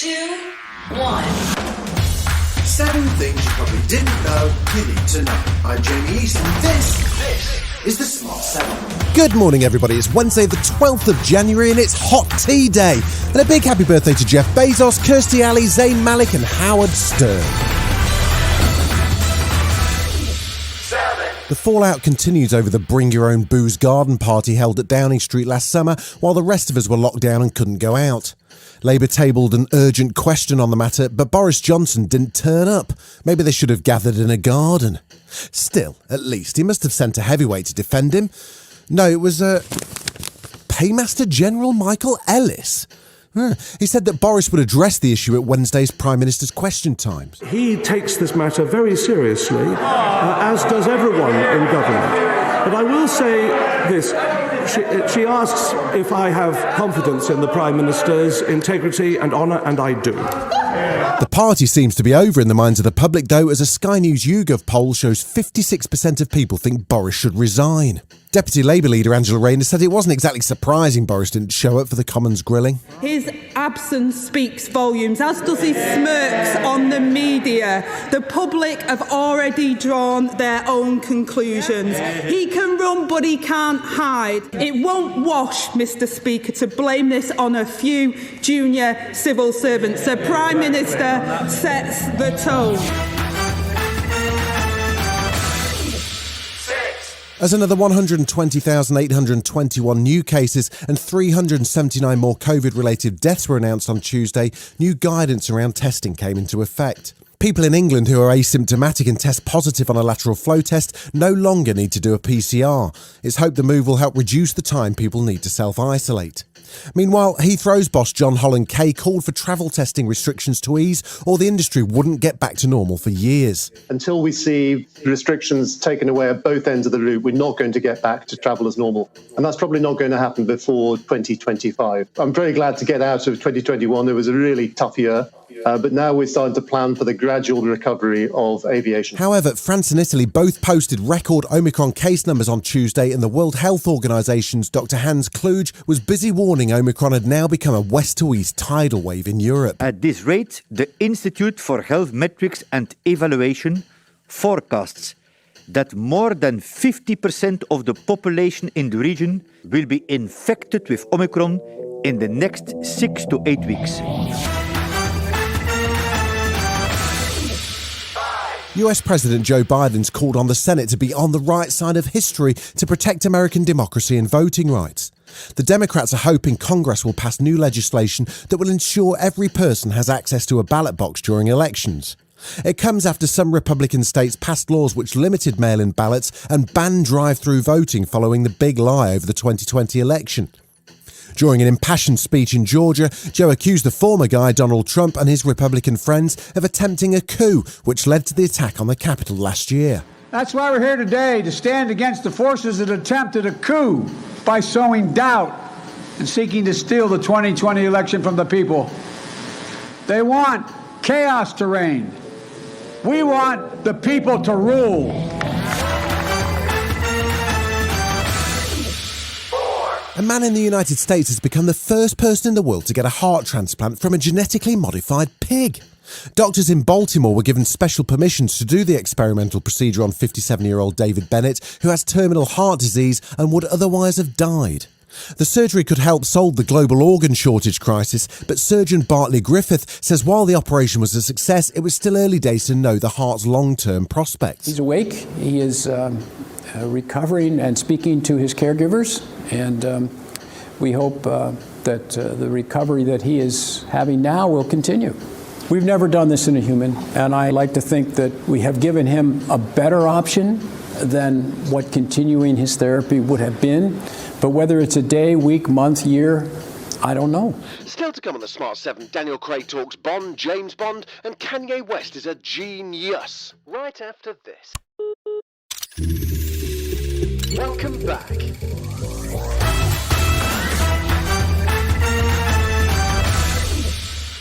2, 1. 7 things you probably didn't know you need to know. I'm Jamie East, and this is the Smart 7. Good morning, everybody. It's Wednesday, the 12th of January, and it's Hot Tea Day. And a big happy birthday to Jeff Bezos, Kirstie Alley, Zayn Malik, and Howard Stern. The fallout continues over the Bring Your Own Booze garden party held at Downing Street last summer, while the rest of us were locked down and couldn't go out. Labour tabled an urgent question on the matter, but Boris Johnson didn't turn up. Maybe they should have gathered in a garden. Still, at least, he must have sent a heavyweight to defend him. No, it was Paymaster General Michael Ellis. He said that Boris would address the issue at Wednesday's Prime Minister's Question Times. He takes this matter very seriously, as does everyone in government. But I will say this. She asks if I have confidence in the Prime Minister's integrity and honour, and I do. The party seems to be over in the minds of the public, though, as a Sky News YouGov poll shows 56% of people think Boris should resign. Deputy Labour leader Angela Rayner said it wasn't exactly surprising Boris didn't show up for the Commons grilling. His absence speaks volumes, as does his smirks on the media. The public have already drawn their own conclusions. He can run, but he can't hide. It won't wash, Mr. Speaker, to blame this on a few junior civil servants. The Prime Minister sets the tone. As another 120,821 new cases and 379 more COVID-related deaths were announced on Tuesday, new guidance around testing came into effect. People in England who are asymptomatic and test positive on a lateral flow test no longer need to do a PCR. It's hoped the move will help reduce the time people need to self-isolate. Meanwhile, Heathrow's boss John Holland-Kaye called for travel testing restrictions to ease, or the industry wouldn't get back to normal for years. Until we see restrictions taken away at both ends of the route, we're not going to get back to travel as normal. And that's probably not going to happen before 2025. I'm very glad to get out of 2021. It was a really tough year. But now we're starting to plan for the gradual recovery of aviation. However, France and Italy both posted record Omicron case numbers on Tuesday, and the World Health Organization's Dr. Hans Kluge was busy warning Omicron had now become a west to east tidal wave in Europe. At this rate, the Institute for Health Metrics and Evaluation forecasts that more than 50% of the population in the region will be infected with Omicron in the next 6 to 8 weeks. US President Joe Biden's called on the Senate to be on the right side of history to protect American democracy and voting rights. The Democrats are hoping Congress will pass new legislation that will ensure every person has access to a ballot box during elections. It comes after some Republican states passed laws which limited mail-in ballots and banned drive-through voting following the big lie over the 2020 election. During an impassioned speech in Georgia, Joe accused the former guy, Donald Trump, and his Republican friends of attempting a coup, which led to the attack on the Capitol last year. That's why we're here today, to stand against the forces that attempted a coup by sowing doubt and seeking to steal the 2020 election from the people. They want chaos to reign. We want the people to rule. A man in the United States has become the first person in the world to get a heart transplant from a genetically modified pig. Doctors in Baltimore were given special permissions to do the experimental procedure on 57-year-old David Bennett, who has terminal heart disease and would otherwise have died. The surgery could help solve the global organ shortage crisis, but surgeon Bartley Griffith says while the operation was a success, it was still early days to know the heart's long-term prospects. He's awake. He is recovering and speaking to his caregivers, and we hope that the recovery that he is having now will continue. We've never done this in a human, and I like to think that we have given him a better option than what continuing his therapy would have been. But whether it's a day, week, month, year, I don't know. Still to come on the Smart 7, Daniel Craig talks Bond, James Bond, and Kanye West is a genius. Right after this. Welcome back.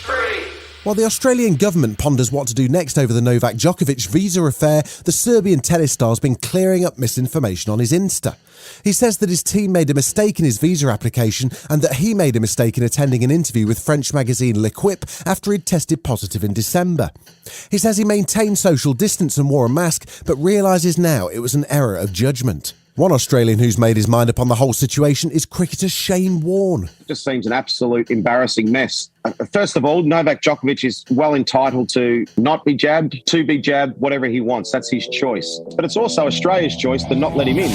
3, While the Australian government ponders what to do next over the Novak Djokovic visa affair, the Serbian tennis star's been clearing up misinformation on his Insta. He says that his team made a mistake in his visa application and that he made a mistake in attending an interview with French magazine L'Equipe after he'd tested positive in December. He says he maintained social distance and wore a mask, but realises now it was an error of judgment. One Australian who's made his mind up on the whole situation is cricketer Shane Warne. It just seems an absolute embarrassing mess. First of all, Novak Djokovic is well entitled to not be jabbed, to be jabbed, whatever he wants. That's his choice. But it's also Australia's choice to not let him in.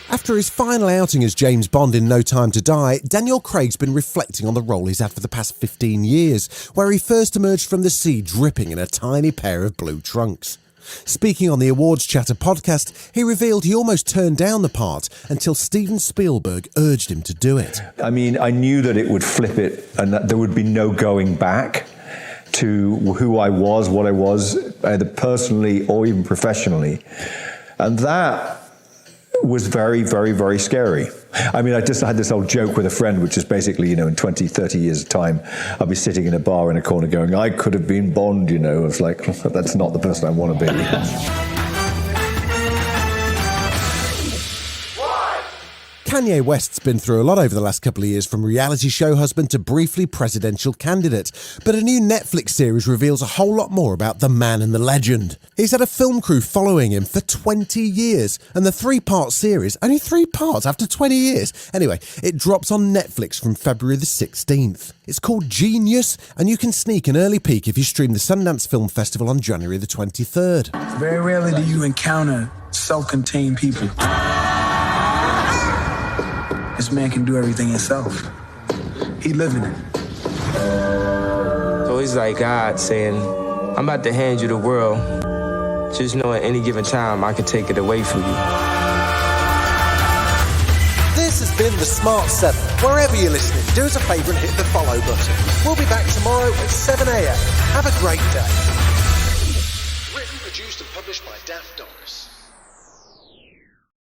After his final outing as James Bond in No Time to Die, Daniel Craig's been reflecting on the role he's had for the past 15 years, where he first emerged from the sea dripping in a tiny pair of blue trunks. Speaking on the Awards Chatter podcast, he revealed he almost turned down the part until Steven Spielberg urged him to do it. I mean, I knew that it would flip it and that there would be no going back to who I was, what I was, either personally or even professionally. And that was very, very, very scary. I mean, I just had this old joke with a friend, which is basically, you know, in 20, 30 years' time, I'll be sitting in a bar in a corner going, I could have been Bond, you know. It's like, that's not the person I want to be. Kanye West's been through a lot over the last couple of years, from reality show husband to briefly presidential candidate. But a new Netflix series reveals a whole lot more about the man and the legend. He's had a film crew following him for 20 years, and the 3-part series, only 3 parts after 20 years. Anyway, it drops on Netflix from February the 16th. It's called Genius, and you can sneak an early peek if you stream the Sundance Film Festival on January the 23rd. Very rarely do you encounter self-contained people. This man can do everything himself. He living it. So it's like God saying, I'm about to hand you the world. Just know at any given time, I can take it away from you. This has been The Smart 7. Wherever you're listening, do us a favour and hit the follow button. We'll be back tomorrow at 7 a.m. Have a great day. Written, produced and published by Daft Doris.